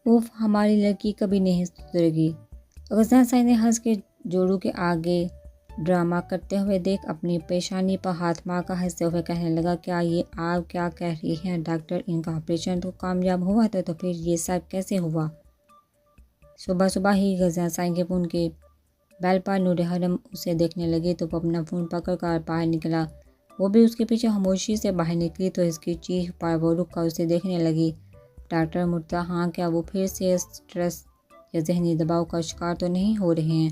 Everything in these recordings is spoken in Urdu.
اوف ہماری لڑکی کبھی نہیں سدھرے گی۔ غزنہ سائیں نے ہنس کے جوڑوں کے آگے ڈرامہ کرتے ہوئے دیکھ اپنی پیشانی پر ہاتھ مار کر ہنستے ہوئے کہنے لگا، کیا یہ آپ کیا کہہ رہی ہیں ڈاکٹر، ان کا آپریشن تو کامیاب ہوا تھا تو پھر یہ سب کیسے ہوا؟ صبح صبح ہی غزنہ سائیں کے فون کے بیل پر نور حرم اسے دیکھنے لگی تو وہ اپنا فون پکڑ کر باہر نکلا۔ وہ بھی اس کے پیچھے خاموشی سے باہر نکلی تو اس کی چیخ پر وہ رک کر اسے دیکھنے لگی۔ ڈاکٹر مرتضیٰ، ہاں کیا وہ پھر سے سٹریس یا ذہنی دباؤ کا شکار تو نہیں ہو رہے ہیں؟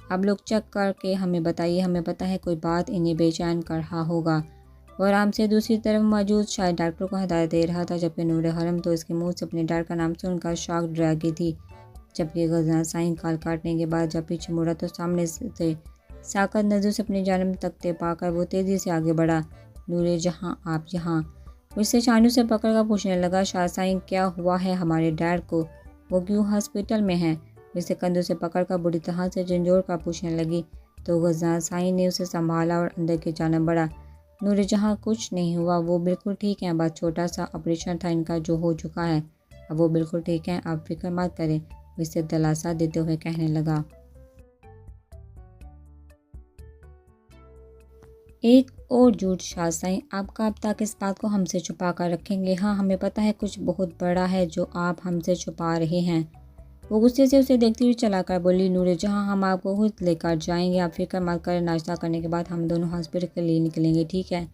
اب لوگ چیک کر کے ہمیں بتائیے، ہمیں پتہ ہے کوئی بات انہیں بے چین کر رہا ہوگا۔ وہ آرام سے دوسری طرف موجود شاید ڈاکٹر کو ہدایت دے رہا تھا، جبکہ نور حرم تو اس کے منہ سے اپنے ڈر کا نام سن کر شاکڈ رہ گئی تھی۔ جبکہ غزنہ سائیں کال کاٹنے کے بعد جب پیچھے مڑا تو سامنے سے ساکت نظر سے اپنی جانب تکتے پا کر وہ تیزی سے آگے بڑھا۔ نور جہاں، آپ یہاں؟ وہ اسے شانوں سے پکڑ کر پوچھنے لگا، شاہ سائیں کیا ہوا ہے ہمارے ڈیڈ کو؟ وہ کیوں ہاسپٹل میں ہیں؟ اسے کندھوں سے پکڑ کر بری طرح سے جھنجھوڑ کر پوچھنے لگی تو غزنہ سائیں نے اسے سنبھالا اور اندر کی جانب بڑھا۔ نور جہاں، کچھ نہیں ہوا، وہ بالکل ٹھیک ہیں، بس چھوٹا سا آپریشن تھا ان کا جو ہو چکا ہے، اب وہ بالکل ٹھیک ہیں، آپ فکر مت کریں، وہ اسے دلاسا دیتے ہوئے کہنے لگا۔ ایک اور جھوٹ شاہ سائیں، آپ کب تک اس بات کو ہم سے چھپا کر رکھیں گے؟ ہاں ہمیں پتہ ہے کچھ بہت بڑا ہے جو آپ ہم سے چھپا رہے ہیں۔ وہ غصے سے اسے دیکھتی ہوئی چلا کر بولی، نور جہاں ہم آپ کو خود لے کر جائیں گے، آپ فکر مت کریں، ناشتہ کرنے کے بعد ہم دونوں ہاسپٹل کے لیے نکلیں گے، ٹھیک ہے؟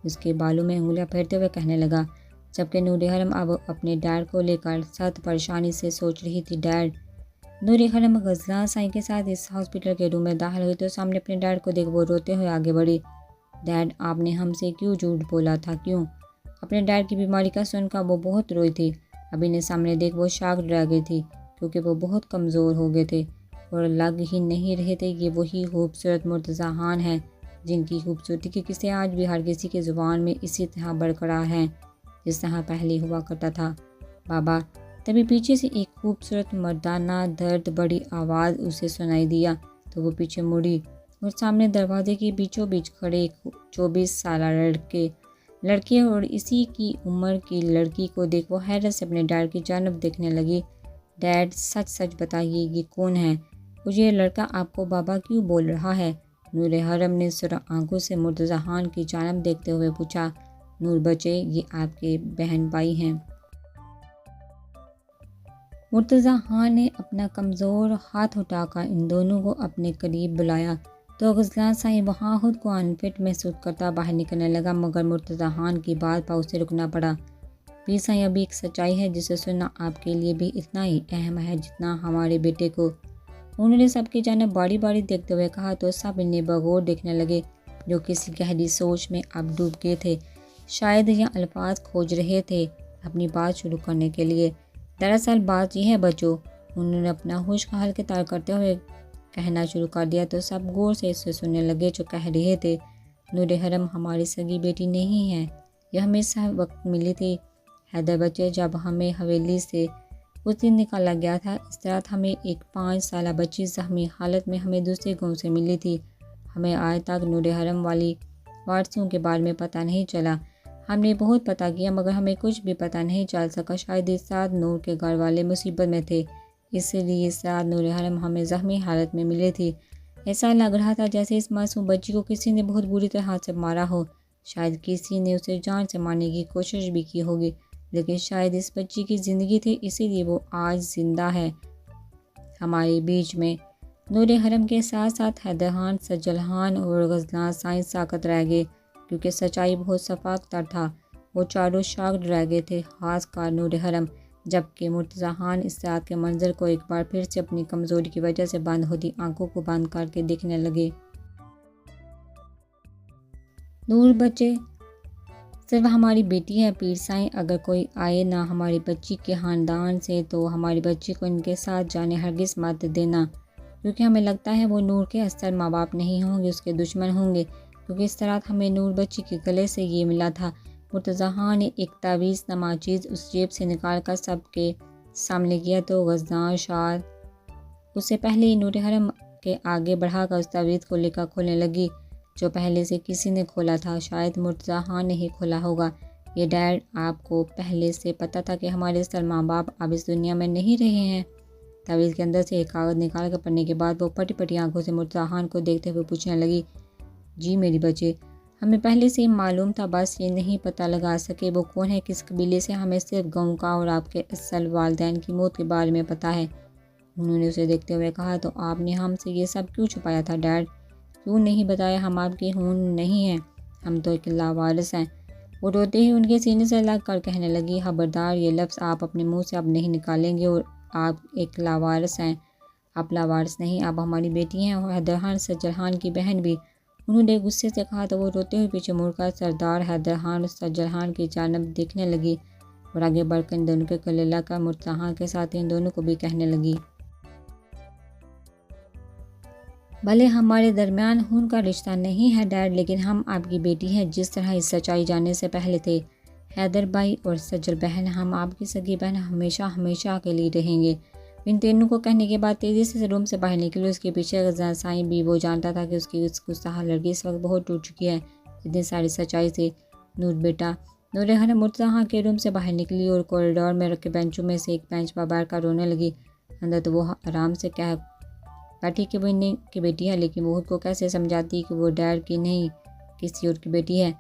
اس کے بالوں میں انگلیاں پھیرتے ہوئے کہنے لگا۔ جبکہ نور حرم اب اپنے ڈیڈ کو لے کر سخت پریشانی سے سوچ رہی تھی۔ ڈیڈ؟ نور حرم غزنہ سائیں کے ساتھ اس ہاسپٹل کے روم میں داخل ہوئی تو سامنے اپنے ڈیڈ کو دیکھ وہ روتے ہوئے آگے بڑھی۔ ڈیڈ، آپ نے ہم سے کیوں جھوٹ بولا تھا، کیوں؟ اپنے ڈیڈ کی بیماری کا سن کر وہ بہت روئی تھی۔ اب انہیں سامنے دیکھ وہ شاکڈ رہ گئی تھی، کیونکہ وہ بہت کمزور ہو گئے تھے اور لگ ہی نہیں رہے تھے یہ وہی خوبصورت مرتضیٰ خان ہیں جن کی خوبصورتی کی قصے آج بھی ہر کسی کی زبان میں اسی طرح برقرار ہیں جس طرح پہلے ہوا کرتا تھا۔ بابا! تبھی پیچھے سے ایک خوبصورت مردانہ درد بڑی آواز اسے سنائی دیا تو وہ پیچھے مڑی اور سامنے دروازے کے بیچوں بیچ کھڑے 24 سالہ لڑکے اور اسی کی عمر کی لڑکی کو دیکھ وہ حیرت سے اپنے ڈیڈ کی جانب دیکھنے لگی۔ ڈیڈ، سچ سچ بتائیے یہ کون ہے؟ اور یہ لڑکا آپ کو بابا کیوں بول رہا ہے؟ نور حرم نے سرخ آنکھوں سے مرتضیٰ خان کی جانب دیکھتے ہوئے پوچھا۔ نور بچے، یہ آپ کے بہن بھائی ہیں۔ مرتضیٰ خان نے اپنا کمزور ہاتھ اٹھا کر ان دونوں کو اپنے قریب بلایا تو غزنہ سائیں وہاں خود کو انفٹ محسوس کرتا باہر نکلنے لگا، مگر مرتضیٰ خان کی بات پر اسے رکنا پڑا۔ پیر سائیں، ابھی ایک سچائی ہے جسے سننا آپ کے لیے بھی اتنا ہی اہم ہے جتنا ہمارے بیٹے کو۔ انہوں نے سب کی جانب باری باری دیکھتے ہوئے کہا تو سب انہیں بغور دیکھنے لگے جو کسی گہری سوچ میں اب ڈوب گئے تھے، شاید یہ الفاظ کھوج رہے تھے اپنی بات شروع کرنے کے لیے۔ دراصل بات یہ ہے بچوں، انہوں نے اپنا خشک حلقہ تار کرتے ہوئے کہنا شروع کر دیا تو سب غور سے اسے سننے لگے جو کہہ رہے تھے۔ نور حرم ہماری سگی بیٹی نہیں ہے، یہ ہمیں اس وقت ملی تھی حیدر بچے جب ہمیں حویلی سے اس دن نکالا گیا تھا، اس رات ہمیں ایک 5 سالہ بچی زخمی حالت میں ہمیں دوسرے گاؤں سے ملی تھی۔ ہمیں آج تک نور حرم والی وارثوں کے بارے میں پتہ نہیں چلا، ہم نے بہت پتہ کیا مگر ہمیں کچھ بھی پتہ نہیں چل سکا، شاید اس رات نور کے گھر والے مصیبت میں تھے، اس لیے اس رات نور حرم ہمیں زخمی حالت میں ملی تھی۔ ایسا لگ رہا تھا جیسے اس معصوم بچی کو کسی نے بہت بری طرح سے مارا ہو، شاید کسی نے اسے جان سے مارنے کی کوشش بھی کی ہوگی، لیکن شاید اس بچی کی زندگی تھی اسی لیے وہ آج زندہ ہے ہمارے بیچ میں۔ نور حرم کے ساتھ ساتھ حیدر خان، سجل خان اور غزنہ سائیں ساکت رہ گئے کیونکہ سچائی بہت شفاف تر تھا۔ وہ چاروں شاکڈ رہ گئے تھے، خاص کر نور حرم، جبکہ مرتضیٰ خان اس رات کے منظر کو ایک بار پھر سے اپنی کمزوری کی وجہ سے بند ہوتی آنکھوں کو بند کر کے دیکھنے لگے۔ نور بچے صرف ہماری بیٹی ہے پیر سائیں، اگر کوئی آئے نہ ہماری بچی کے خاندان سے تو ہماری بچی کو ان کے ساتھ جانے ہرگز مت دینا، کیونکہ ہمیں لگتا ہے وہ نور کے اصل ماں باپ نہیں ہوں گے، اس کے دشمن ہوں گے، کیونکہ اس طرح ہمیں نور بچی کے گلے سے یہ ملا تھا۔ مرتضیٰ خان نے ایک تعویذ نما چیز اس جیب سے نکال کر سب کے سامنے کیا تو غزنہ شاد اس سے پہلے ہی نور حرم کے آگے بڑھا کر اس تعویذ کو لے کر کھولنے لگی جو پہلے سے کسی نے کھولا تھا، شاید مرتضیٰ خان نے ہی کھولا ہوگا۔ یہ ڈیڈ، آپ کو پہلے سے پتہ تھا کہ ہمارے اصل ماں باپ اب اس دنیا میں نہیں رہے ہیں؟ تعویذ کے اندر سے ایک کاغذ نکال کر پڑھنے کے بعد وہ پھٹی پھٹی آنکھوں سے مرتضیٰ خان کو دیکھتے ہوئے پوچھنے لگی، جی میری بچے، ہمیں پہلے سے ہی معلوم تھا، بس یہ نہیں پتہ لگا سکے وہ کون ہے، کس قبیلے سے۔ ہمیں صرف گاؤں کا اور آپ کے اصل والدین کی موت کے بارے میں پتہ ہے۔ انہوں نے اسے دیکھتے ہوئے کہا، تو آپ نے ہم سے یہ سب کیوں چھپایا تھا ڈیڈ؟ کیوں نہیں بتایا؟ ہم آپ کے خون نہیں ہیں، ہم تو ایک لاوارث ہیں۔ وہ روتے ہی ان کے سینے سے لگ کر کہنے لگی، خبردار، یہ لفظ آپ اپنے منہ سے اب نہیں نکالیں گے، اور آپ ایک لاوارث ہیں۔ آپ لاوارث نہیں، آپ ہماری بیٹی ہیں اور حیدر خان سجل خان کی بہن بھی۔ انہوں نے غصے سے کہا تو وہ روتے ہوئے پیچھے مڑ کر سردار حیدر خان اور سجل خان کی جانب دیکھنے لگی اور آگے بڑھ کر ان دونوں کے گلے لگ کر مرتضیٰ خان کے ساتھ ان دونوں کو بھی کہنے لگی، بھلے ہمارے درمیان خون کا رشتہ نہیں ہے ڈیڈ، لیکن ہم آپ کی بیٹی ہیں جس طرح اس سچائی جاننے سے پہلے تھے۔ حیدر بھائی اور سجل بہن، ہم آپ کی سگی بہن ہمیشہ ہمیشہ کے لیے رہیں گے۔ ان تینوں کو کہنے کے بعد تیزی سے روم سے باہر نکلی۔ اس کے پیچھے غزنہ سائیں بھی۔ وہ جانتا تھا کہ اس کی اس گستاخ لڑکی اس وقت بہت ٹوٹ چکی ہے اتنی ساری سچائی سے۔ نور بیٹا، نور خانم مرتضیٰ خان کے روم سے باہر نکلی اور کوریڈور میں رکھے بینچوں میں سے ایک بینچ پر بیٹھ کر رونے لگی۔ اندر تو وہ آرام سے کہہ بیٹھی کہ وہ انہیں کی بیٹی ہے، لیکن وہ خود کو کیسے سمجھاتی کہ وہ ڈیڈ کی نہیں کسی اور کی بیٹی ہے۔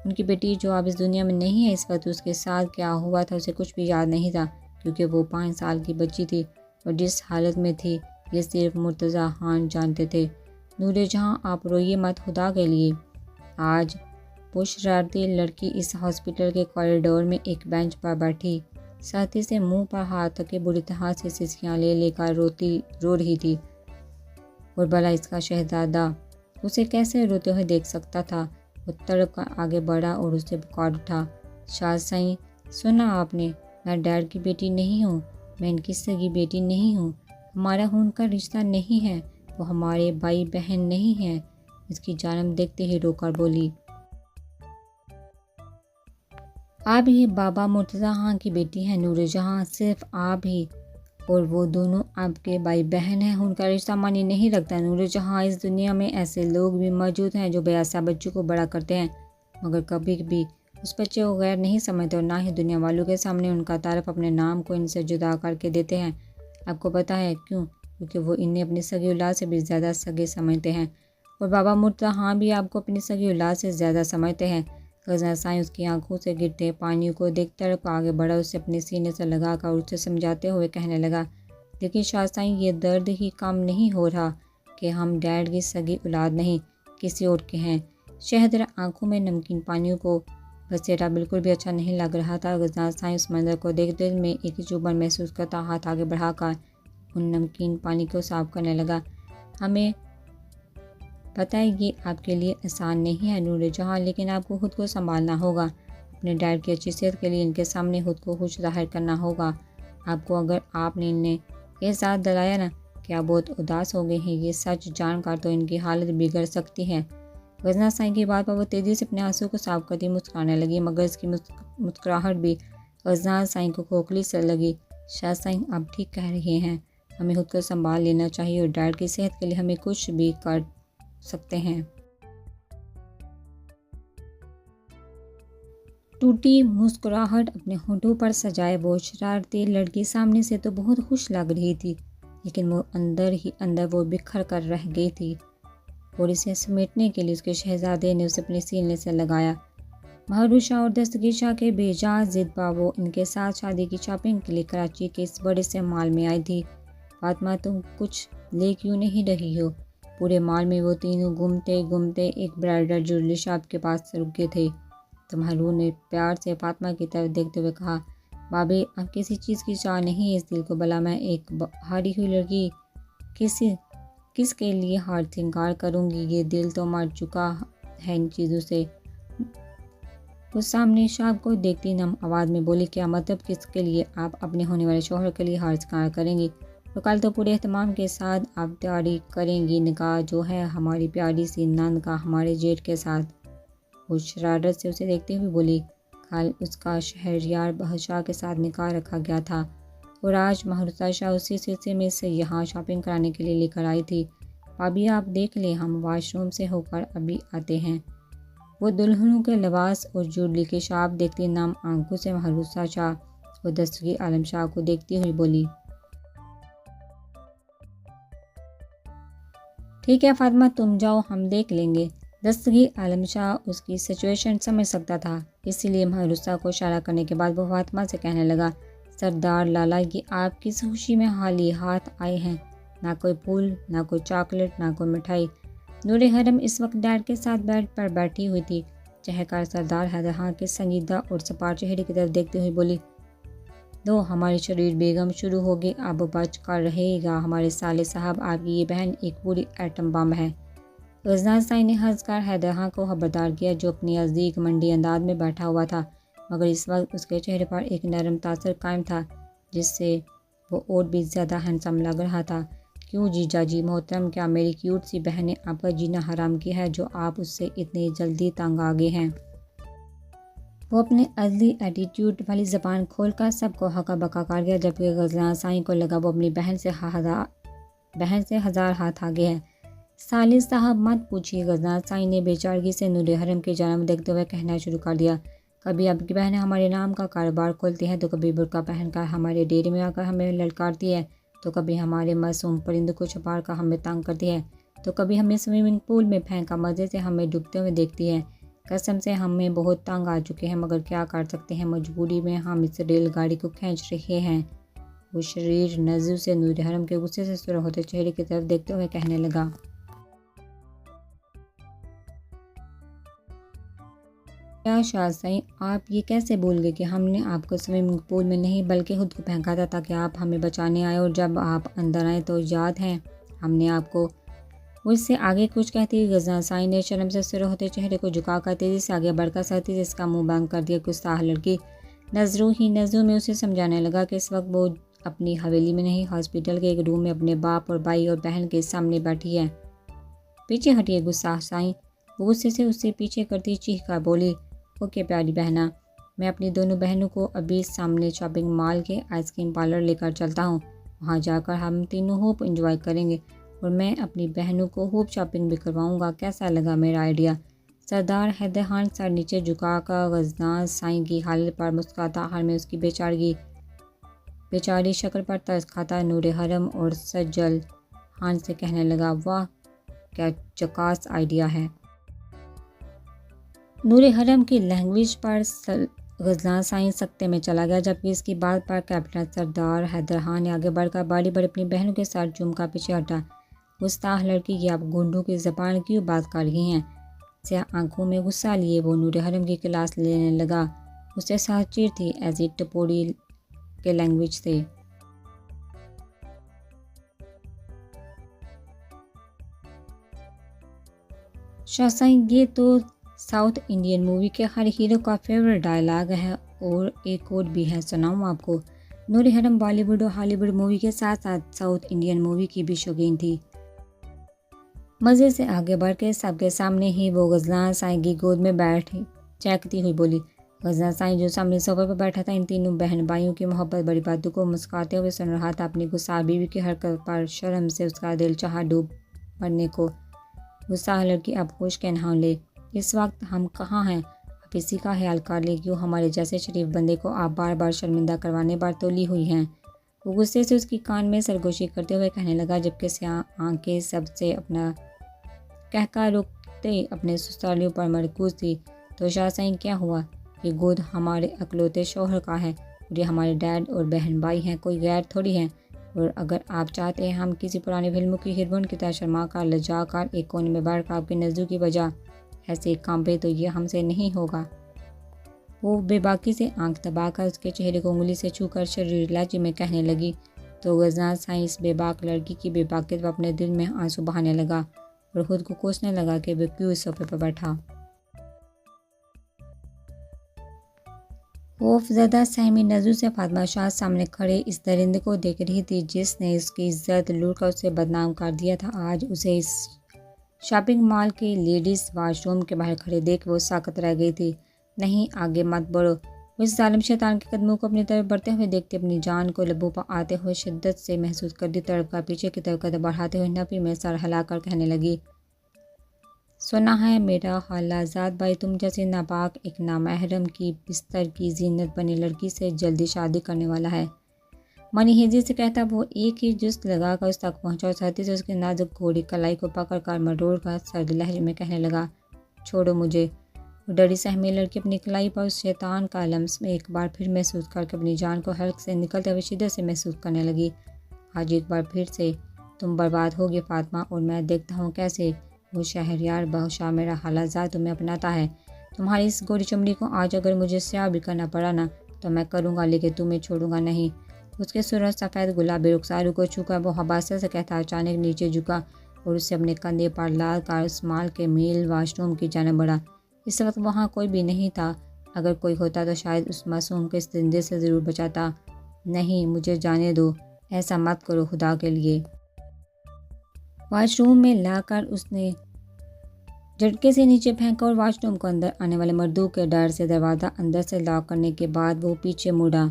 ان کی بیٹی جو اب اس دنیا میں نہیں ہے، اس وقت اس کے ساتھ کیا ہوا تھا اسے کچھ بھی یاد نہیں تھا، کیونکہ وہ 5 سال کی بچی تھی اور جس حالت میں تھی یہ صرف مرتضیٰ خان جانتے تھے۔ نور جہاں، آپ روئیے مت خدا کے لیے۔ آج وہ شرارتی لڑکی اس ہاسپٹل کے کوریڈور میں ایک بینچ پر بیٹھی سختی سے منہ پر ہاتھ رکھے بری طرح سے سسکیاں لے لے کر رو رہی تھی، اور بھلا اس کا شہزادہ اسے کیسے روتے ہوئے دیکھ سکتا تھا؟ وہ تڑپ کر آگے بڑھا اور اسے پکار اٹھا، شاہ سائیں، سنا آپ نے؟ میں ڈیڈ کی بیٹی نہیں ہوں، میں ان کی سگی بیٹی نہیں ہوں، ہمارا خون کا رشتہ نہیں ہے، وہ ہمارے بھائی بہن نہیں ہیں۔ اس کی جانب دیکھتے ہی رو کر بولی، آپ ہی بابا مرتضیٰ خان کی بیٹی ہیں نور جہاں، صرف آپ ہی، اور وہ دونوں آپ کے بھائی بہن ہیں۔ خون کا رشتہ معنی نہیں رکھتا نور جہاں، اس دنیا میں ایسے لوگ بھی موجود ہیں جو بے ایسا بچوں کو بڑا کرتے ہیں، مگر کبھی بھی اس بچے کو غیر نہیں سمجھتے اور نہ ہی دنیا والوں کے سامنے ان کا تعارف اپنے نام کو ان سے جدا کر کے دیتے ہیں۔ آپ کو پتہ ہے کیوں؟ کیونکہ وہ انہیں اپنی سگی اولاد سے بھی زیادہ سگے سمجھتے ہیں، اور بابا مرتضیٰ خان بھی آپ کو اپنی سگی اولاد سے زیادہ سمجھتے ہیں۔ غزنہ سائیں اس کی آنکھوں سے گرتے پانی کو دیکھ تڑپ آگے بڑھا، اسے اپنے سینے سے لگا کر اسے سمجھاتے ہوئے کہنے لگا، لیکن شاہ سائیں، یہ درد ہی کم نہیں ہو رہا کہ ہم ڈیڈ کی سگی اولاد نہیں، کسی اور کے ہیں۔ شہزادہ آنکھوں میں نمکین پانیوں کو بسیرا بالکل بھی اچھا نہیں لگ رہا تھا۔ غزنہ سائیں اس منظر کو دیکھ دل میں ایک چبھن محسوس کرتا ہاتھ آگے بڑھا کر ان نمکین پانی کو صاف کرنے لگا، ہمیں پتہ ہے یہ آپ کے لیے آسان نہیں ہے نور جہاں، لیکن آپ کو خود کو سنبھالنا ہوگا، اپنے ڈیڈ کی اچھی صحت کے لیے ان کے سامنے خود کو خوش ظاہر کرنا ہوگا۔ آپ کو اگر آپ نے انہیں احساس دلایا نا کہ آپ بہت اداس ہو گئے ہیں، یہ سچ جان کر تو ان کی حالت بگڑ سکتی ہے۔ غزنہ سائیں کی بات پر وہ تیزی سے اپنے آنسو کو صاف کرتی مسکرانے لگی، مگر اس کی مسکراہٹ بھی غزنہ سائیں کو کھوکھلی سے لگی۔ شاہ سائیں، آپ ٹھیک کہہ رہے ہیں، ہمیں خود کو سنبھال لینا چاہیے اور ڈیڈ کی صحت کے لیے ہمیں کچھ بھی کر سکتے ہیں۔ ٹوٹی مسکراہٹ اپنے ہونٹوں پر سجائے وہ شرارتی لڑکی سامنے سے تو بہت خوش لگ رہی تھی، لیکن وہ اندر ہی اندر وہ بکھر کر رہ گئی تھی، اور اسے سمیٹنے کے لیے اس کے شہزادے نے اسے اپنے سینے سے لگایا۔ مہرو شاہ اور دستگیر شاہ کے بے جان ضد پر وہ ان کے ساتھ شادی کی شاپنگ کے لیے کراچی کے اس بڑے سے مال میں آئی تھی۔ فاطمہ، تم کچھ لے کیوں نہیں رہی ہو؟ پورے مال میں وہ تینوں گھومتے گھومتے ایک برائڈل جویلری شاپ کے پاس رکے تھے۔ تو مہرو نے پیار سے فاطمہ کی طرف دیکھتے ہوئے کہا، بھابھی، اب کسی چیز کی چاہ نہیں ہے اس دل کو، بھلا میں ایک ہاری ہوئی لڑکی کس کے لیے ہار سنگار کروں گی؟ یہ دل تو مر چکا ہے ان چیزوں سے۔ وہ سامنے شاہ کو دیکھتی نم آواز میں بولی، کیا مطلب؟ کس کے لیے؟ آپ اپنے ہونے والے شوہر کے لیے ہار سنگار کریں گی؟ تو کل تو پورے اہتمام کے ساتھ آپ تیاری کریں گی، نکاح جو ہے ہماری پیاری سی نند کا ہمارے جیٹھ کے ساتھ۔ وہ شرارت سے اسے دیکھتے ہوئے بولی، کل اس کا شہریار بادشاہ کے ساتھ نکاح رکھا گیا تھا، اور آج مہروزہ شاہ اسی سلسلے میں سے یہاں شاپنگ کرانے کے لیے لے کر آئی تھی۔ بھابھی، آپ دیکھ لیں، ہم واش روم سے ہو کر ابھی آتے ہیں۔ وہ دلہنوں کے لباس اور جوڑلی کے شاپ دیکھتی نام آنکھوں سے محروسہ شاہ وہ دستگیر عالم شاہ کو دیکھتی ہوئی بولی، ٹھیک ہے فاطمہ، تم جاؤ، ہم دیکھ لیں گے۔ دستگیر عالم شاہ اس کی سچویشن سمجھ سکتا تھا، اسی لیے محروسہ کو اشارہ کرنے کے بعد وہ فاطمہ سے کہنے لگا، سردار لالا، یہ آپ کس خوشی میں خالی ہاتھ آئے ہیں؟ نہ کوئی پھول، نہ کوئی چاکلیٹ، نہ کوئی مٹھائی۔ نور حرم اس وقت ڈیڈ کے ساتھ بیڈ پر بیٹھی ہوئی تھی۔ چہکار سردار حیدر خان کے سنجیدہ اور سپاٹ چہرے کی طرف دیکھتے ہوئے بولی، دو ہماری شریر بیگم شروع ہوگی، اب بچ کر رہے گا ہمارے سالے صاحب، آپ کی یہ بہن ایک پوری ایٹم بم ہے۔ غزنہ سائی نے ہنس کر حیدر خان کو خبردار کیا، جو اپنی نزدیک منڈی انداز میں بیٹھا ہوا تھا، مگر اس وقت اس کے چہرے پر ایک نرم تاثر قائم تھا جس سے وہ اور بھی زیادہ ہینڈسم لگ رہا تھا۔ کیوں جیجا جی محترم، کیا میری کیوٹ سی بہن نے آپ کا جینا حرام کیا ہے جو آپ اس سے اتنی جلدی تنگ آ گئے ہیں؟ وہ اپنے ازلی ایٹیٹیوڈ والی زبان کھول کر سب کو ہکا بکا کر گیا، جبکہ غزنہ سائی کو لگا وہ اپنی بہن سے ہزار ہاتھ آگے ہے۔ سالے صاحب مت پوچھیے، غزنہ سائی نے بے چارگی سے نور حرم کی جانب دیکھتے ہوئے کہنا شروع کر دیا، کبھی آپ کی بہن ہمارے نام کا کاروبار کھولتی ہے تو کبھی برقع پہن کر ہمارے ڈیرے میں آ کر ہمیں للکارتی ہے، تو کبھی ہمارے معصوم پرندوں کو چھپا کر ہمیں تنگ کرتی ہے، تو کبھی ہمیں سوئمنگ پول میں پھینکا مزے سے ہمیں ڈوبتے ہوئے دیکھتی ہے۔ قسم سے ہمیں بہت تنگ آ چکے ہیں، مگر کیا کر سکتے ہیں، مجبوری میں ہم اس ریل گاڑی کو کھینچ رہے ہیں۔ وہ شریر نظروں سے نور حرم کے غصے سے سرخ ہوتے چہرے کی طرف دیکھتے ہوئے کہنے لگا، کیا شاہ سائی، آپ یہ کیسے بھول گئے کہ ہم نے آپ کو سوئمنگ پول میں نہیں بلکہ خود کو پھینکا تھا تاکہ آپ ہمیں بچانے آئے، اور جب آپ اندر آئے تو یاد ہے ہم نے آپ کو… وہ اس سے آگے کچھ کہتی غزنہ سائی نے شرم سے سرخ ہوتے چہرے کو جھکا کر تیزی سے آگے بڑھ کر سختی سے اس کا منہ بند کر دیا۔ گستاخ لڑکی نظروں ہی نظروں میں اسے سمجھانے لگا کہ اس وقت وہ اپنی حویلی میں نہیں، ہاسپٹل کے ایک روم میں اپنے باپ اور بھائی اور بہن کے سامنے بیٹھی ہے۔ پیچھے ہٹیے گستاخ سائی، وہ غصے سے اسے پیچھے کرتی چیخ کر بولی، اوکے پیاری بہنا، میں اپنی دونوں بہنوں کو ابھی سامنے شاپنگ مال کے آئس کریم پارلر لے کر چلتا ہوں، وہاں جا کر ہم تینوں خوب انجوائے کریں گے، اور میں اپنی بہنوں کو خوب شاپنگ بھی کرواؤں گا۔ کیسا لگا میرا آئیڈیا؟ سردار حیدر خان سر نیچے جھکا کر غزنہ سائی کی حالت پر مسکراتا، حال میں اس کی بیچاری شکل پر ترس کھاتا نور حرم اور سجل خان سے کہنے لگا، واہ کیا جکاس آئیڈیا ہے۔ نور حرم کی لینگویج پر غزنہ سائی سکتے میں چلا گیا، جبکہ اس کی بات پر کیپٹن سردار حیدر خان نے آگے بڑھ کر باری باری اپنی بہنوں کے ساتھ چوم کر پیچھے ہٹا۔ گستاخ لڑکی، یہ آپ گنڈوں کی زبان کیوں بات کر رہی ہیں؟ سیاہ آنکھوں میں غصہ لیے وہ نور حرم کی کلاس لینے لگا، اس سے ساتھ چیر تھی ایسی ٹپوڑی کے لینگویج سے۔ شاہ سائی، یہ تو ساؤتھ انڈین مووی کے ہر ہیرو کا فیورٹ ڈائلاگ ہے، اور ایک اور بھی ہے، سناؤں آپ کو؟ نور حرم بالی ووڈ اور ہالی ووڈ مووی کے ساتھ ساتھ ساؤتھ انڈین مووی کی بھی شوقین تھی۔ مزے سے آگے بڑھ کے سب کے سامنے ہی وہ غزنہ سائی کی گود میں بیٹھی چہکتی ہوئی بولی۔ غزنہ سائی جو سامنے صوفے پر بیٹھا تھا، ان تینوں بہن بھائیوں کی محبت بڑی باتوں کو مسکراتے ہوئے سن رہا تھا۔ اپنی گستاخ بیوی کی حرکت پر شرم سے اس کا دل چاہا ڈوب مرنے کو۔ گستاخ لڑکی، اب ہوش کے نہاؤ لے، اس وقت ہم کہاں ہیں؟ آپ اسی کا خیال کر لیں، کیوں ہمارے جیسے شریف بندے کو آپ بار بار شرمندہ کروانے پر تولی ہوئی ہیں؟ وہ غصے سے اس کی کان میں سرگوشی کرتے ہوئے کہنے لگا، جبکہ سیاہ آنکھیں سب سے اپنا کہکا روکتے اپنے سسرالیوں پر مرکوز تھی۔ تو شاہ سائی کیا ہوا؟ یہ گود ہمارے اکلوتے شوہر کا ہے، اور یہ ہمارے ڈیڈ اور بہن بھائی ہیں، کوئی غیر تھوڑی ہیں، اور اگر آپ چاہتے ہیں ہم کسی پرانی فلموں کی ہیروئن کی طرح شرما کر لجا کر ایک کونے میں بیٹھ کر آپ کی نظروں کی وجہ ایسے کانپے، تو یہ ہم سے نہیں ہوگا۔ وہ بے باکی سے آنکھ دبا کر اس کے چہرے کو انگلی سے چھو کر شریر لہجے میں کہنے لگی۔ تو غزنہ سائی اس بے باک لڑکی کی بے باکیت پر اپنے دل میں آنسو بہانے لگا اور خود کو کوسنے لگا کہ وہ کیوں اس صوفے پر بیٹھا۔ خوف زدہ سہمی نظروں سے فاطمہ شاہ سامنے کھڑے اس درندے کو دیکھ رہی تھی جس نے اس کی عزت لوٹ کر اسے بدنام کر دیا تھا۔ آج اسے اس شاپنگ مال کے لیڈیز واش روم کے باہر کھڑے دیکھ وہ ساکت رہ گئی تھی۔ نہیں، آگے مت بڑھو۔ وہ اس ظالم شیطان کے قدموں کو اپنی طرف بڑھتے ہوئے دیکھتی اپنی جان کو لبوں پر آتے ہوئے شدت سے محسوس کرتی، تڑپ کر پیچھے کی طرف قدم بڑھاتے ہوئے نفی میں سر ہلا کر کہنے لگی، سنا ہے میرا خالہ زاد بھائی تم جیسے ناپاک ایک نامحرم کی بستر کی زینت بنی لڑکی سے جلدی شادی کرنے والا ہے۔ منی ہیزی سے کہتا وہ ایک ہی جست لگا کر اس تک پہنچا اور ساتھی سے اس کے نازک گھوڑی کلائی کو پکڑ کر مروڑ کر سرد لہجے میں کہنے لگا، چھوڑو مجھے۔ وہ ڈری سہمی لڑکی اپنی کلائی پر اس شیطان کا لمس میں ایک بار پھر محسوس کر کے اپنی جان کو حلق سے نکلتے ہوئے شدت سے محسوس کرنے لگی۔ آج ایک بار پھر سے تم برباد ہوگی فاطمہ، اور میں دیکھتا ہوں کیسے وہ شہریار بہشا میرا خالہ زاد تمہیں اپناتا ہے۔ تمہاری اس گوری چمڑی کو آج اگر مجھے سیاہ بھی کرنا پڑا نا تو میں کروں گا، لیکن تمہیں چھوڑوں گا نہیں۔ اس کے سرخ سفید گلابی رخسار کو چھو کر وہ حباست سے کہتا اچانک نیچے جھکا اور اسے اپنے کندھے پر لاد کر اسمال کے میل واش روم کی جانب بڑھا۔ اس وقت وہاں کوئی بھی نہیں تھا، اگر کوئی ہوتا تو شاید اس معصوم کو اس زندے سے ضرور بچاتا۔ نہیں، مجھے جانے دو، ایسا مت کرو خدا کے لیے۔ واش روم میں لا کر اس نے جھٹکے سے نیچے پھینکا اور واش روم کو اندر آنے والے مردوں کے ڈر سے دروازہ اندر سے لاک کرنے کے بعد وہ پیچھے مڑا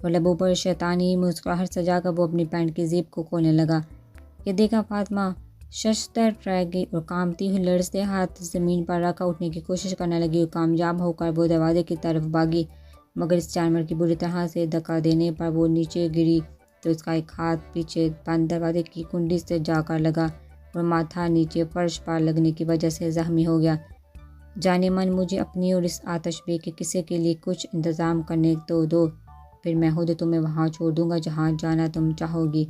اور لبوں پر شیطانی مسکراہٹ سجا کر وہ اپنی پینٹ کی زیب کو کھولنے لگا۔ یہ دیکھا فاطمہ ششدر رہ گئی اور کانپتی ہوئی لرزتے ہاتھ زمین پر رکھ کر اٹھنے کی کوشش کرنے لگی اور کامیاب ہو کر وہ دروازے کی طرف بھاگی، مگر اس جانور کی بری طرح سے دھکا دینے پر وہ نیچے گری تو اس کا ایک ہاتھ پیچھے بند دروازے کی کنڈی سے جا کر لگا اور ماتھا نیچے فرش پر لگنے کی وجہ سے زخمی ہو گیا۔ جانے من مجھے اپنی اور اس آتش بے کے قصے کے لیے کچھ انتظام کرنے تو دو، پھر میں خود تمہیں وہاں چھوڑ دوں گا جہاں جانا تم چاہو گی۔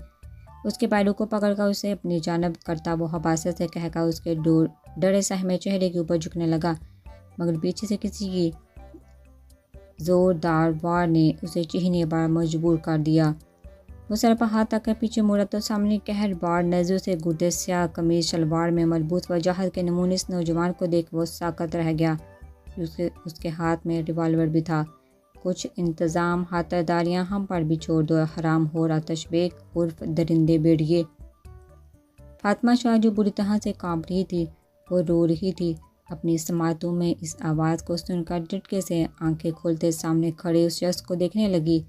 اس کے پہلو کو پکڑ کر اسے اپنی جانب کرتا وہ حباست سے کہہ کر اس کے ڈرے سہمے چہرے کے اوپر جھکنے لگا، مگر پیچھے سے کسی کی زوردار وار نے اسے چہنے پر مجبور کر دیا۔ وہ سر پر ہاتھ رکھ کر پیچھے مڑا تو سامنے قہر بار نظروں سے گزرے سیاہ قمیض شلوار میں ملبوس وجاہت کے نمونے اس نوجوان کو دیکھ وہ ساکت رہ گیا۔ اس کے ہاتھ میں ریوالور بھی تھا۔ کچھ انتظام خاطرداریاں ہم پر بھی چھوڑ دو حرام خور آتش بیگ عرف درندے بھیڑیے۔ فاطمہ شاہ جو بری طرح سے کانپ رہی تھی وہ رو رہی تھی، اپنی سماعتوں میں اس آواز کو سن کر جھٹکے سے آنکھیں کھولتے سامنے کھڑے اس شخص کو دیکھنے لگی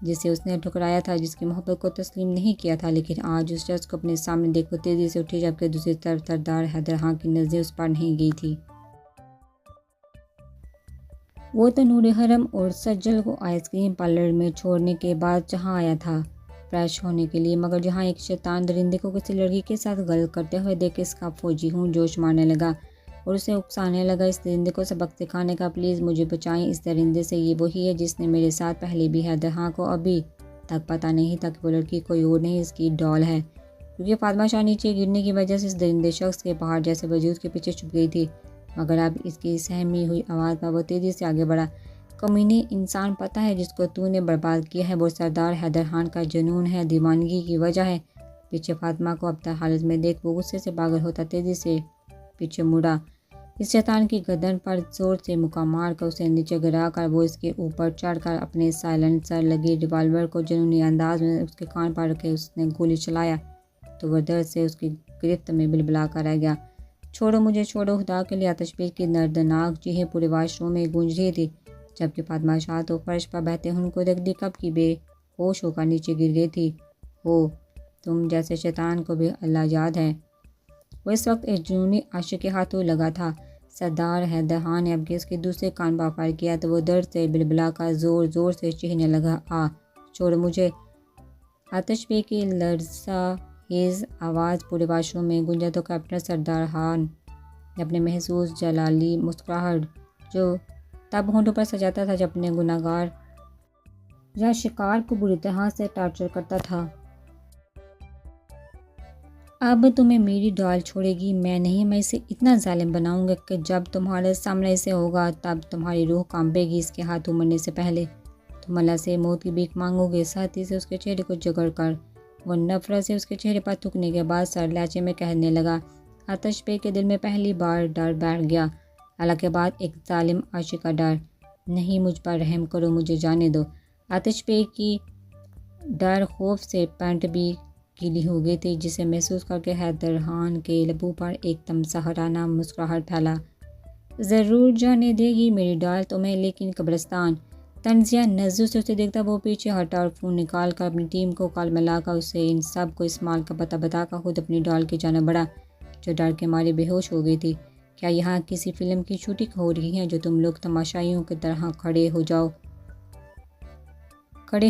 جسے اس نے ٹھکرایا تھا، جس کی محبت کو تسلیم نہیں کیا تھا، لیکن آج اس شخص کو اپنے سامنے دیکھ وہ تیزی سے اٹھی جبکہ دوسری طرف سردار حیدر خان کی نظریں اس پر نہیں گئی تھی۔ وہ تنور حرم اور سجل کو آئس کریم پارلر میں چھوڑنے کے بعد جہاں آیا تھا فریش ہونے کے لیے، مگر جہاں ایک شیطان درندے کو کسی لڑکی کے ساتھ غلط کرتے ہوئے دیکھ اس کا فوجی ہوں جوش مارنے لگا اور اسے اکسانے لگا اس درندے کو سبق سکھانے کا، پلیز مجھے بچائیں اس درندے سے، یہ وہی ہے جس نے میرے ساتھ پہلے بھی حیدر خان کو ابھی تک پتہ نہیں تھا کہ وہ لڑکی کوئی اور نہیں اس کی ڈال ہے، کیونکہ فاطمہ شاہ نیچے گرنے کی وجہ سے اس درندے شخص کے پہاڑ جیسے وجود کے پیچھے چھپ گئی تھی، مگر اب اس کی سہمی ہوئی آواز پر وہ تیزی سے آگے بڑھا۔ کمینے انسان پتہ ہے جس کو تو نے برباد کیا ہے وہ سردار حیدر خان کا جنون ہے، دیوانگی کی وجہ ہے۔ پیچھے فاطمہ کو ابتر حالت میں دیکھ وہ غصے سے پاگل ہوتا تیزی سے پیچھے مڑا۔ اس شیطان کی گردن پر زور سے مکہ مار کر اسے نیچے گرا کر وہ اس کے اوپر چڑھ کر اپنے سائلنسر لگی ریوالور کو جنونی انداز میں اس کے کان پر رکھے اس نے گولی چلایا تو وہ درد سے اس کی گرفت میں بلبلا کر رہ گیا۔ چھوڑو مجھے، چھوڑو خدا کے لیے۔ آتش بیگ کی دردناک چیخیں پورے واش روم میں گونج رہی تھی، جبکہ فاطمہ شاہ تو فرش پر بہتے خون کو دیکھ کب کی بے ہوش ہو کر نیچے گر گئی تھی۔ ہو تم جیسے شیطان کو بھی اللہ یاد ہے۔ وہ اس وقت ایک جنونی عاشق کے ہاتھوں لگا تھا۔ سردار حیدر خان نے اب اس کے دوسرے کان پر فائر کیا تو وہ درد سے بلبلا کر زور زور سے چیخنے لگا، چھوڑ مجھے۔ آتش بیگ کی لرزہ خیز آواز پورے واش روم میں گونجا تو کیپٹن سردار خان نے اپنے محسوس جلالی مسکراہٹ جو تب ہونٹوں پر سجاتا تھا جب اپنے گناہگار یا شکار کو بری طرح سے ٹارچر کرتا تھا، اب تمہیں میری ڈال چھوڑے گی میں نہیں، میں اسے اتنا ظالم بناؤں گا کہ جب تمہارے سامنے اسے ہوگا تب تمہاری روح کانپے گی، اس کے ہاتھوں مرنے سے پہلے تم اللہ سے موت کی بھیک مانگو گے۔ ساتھی سے اس کے چہرے کو جگڑ کر وہ نفرت سے اس کے چہرے پر تھوکنے کے بعد سر لہجے میں کہنے لگا۔ آتش بیگ کے دل میں پہلی بار ڈر بیٹھ گیا، اللہ کے بعد ایک ظالم عاشق کا ڈر۔ نہیں، مجھ پر رحم کرو، مجھے جانے دو۔ آتش بیگ کی ڈر خوف سے پینٹ بھی گیلی ہو گئی تھی، جسے محسوس کر کے حیدر خان کے لبوں پر ایک دم سحرانہ مسکراہٹ پھیلا۔ ضرور جانے دے گی میری ڈال تمہیں، لیکن قبرستان۔ طنزیہ نظروں سے اسے دیکھتا وہ پیچھے ہٹا اور فون نکال کر اپنی ٹیم کو کال میں لا کر اسے ان سب کو اسمال کا پتہ بتا کر خود اپنی ڈال کی جانب بڑھا جو ڈر کے مارے بے ہوش ہو گئی تھی۔ کیا یہاں کسی فلم کی شوٹنگ ہو رہی ہے جو تم لوگ تماشائیوں کی طرح کھڑے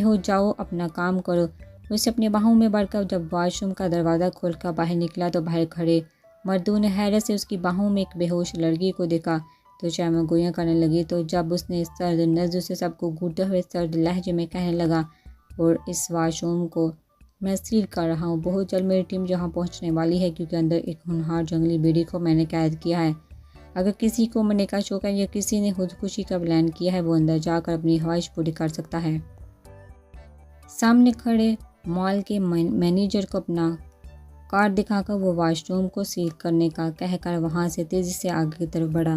ہو جاؤ اپنا کام کرو۔ وہ اسے اپنی باہوں میں بڑھ کر جب واش روم کا دروازہ کھول کر باہر نکلا تو باہر کھڑے مردوں نے حیرت سے اس کی باہوں میں ایک بے ہوش لڑکی کو دیکھا تو چائے گویاں کرنے لگی۔ تو جب اس نے سرد نظر سے سب کو گھورتے ہوئے سرد لہجے میں کہنے لگا، اور اس واش روم کو میں سیل کر رہا ہوں، بہت جلد میری ٹیم یہاں پہنچنے والی ہے کیونکہ اندر ایک ہونہار جنگلی بھیڑی کو میں نے قید کیا ہے۔ اگر کسی کو مرنے کا شوق ہے یا کسی نے خودکشی کا پلان کیا ہے وہ اندر جا کر اپنی خواہش پوری کر سکتا ہے۔ سامنے کھڑے مال کے مینیجر کو اپنا کارڈ دکھا کر وہ واش روم کو سیل کرنے کا کہہ کر وہاں سے تیزی سے آگے کی طرف بڑھا۔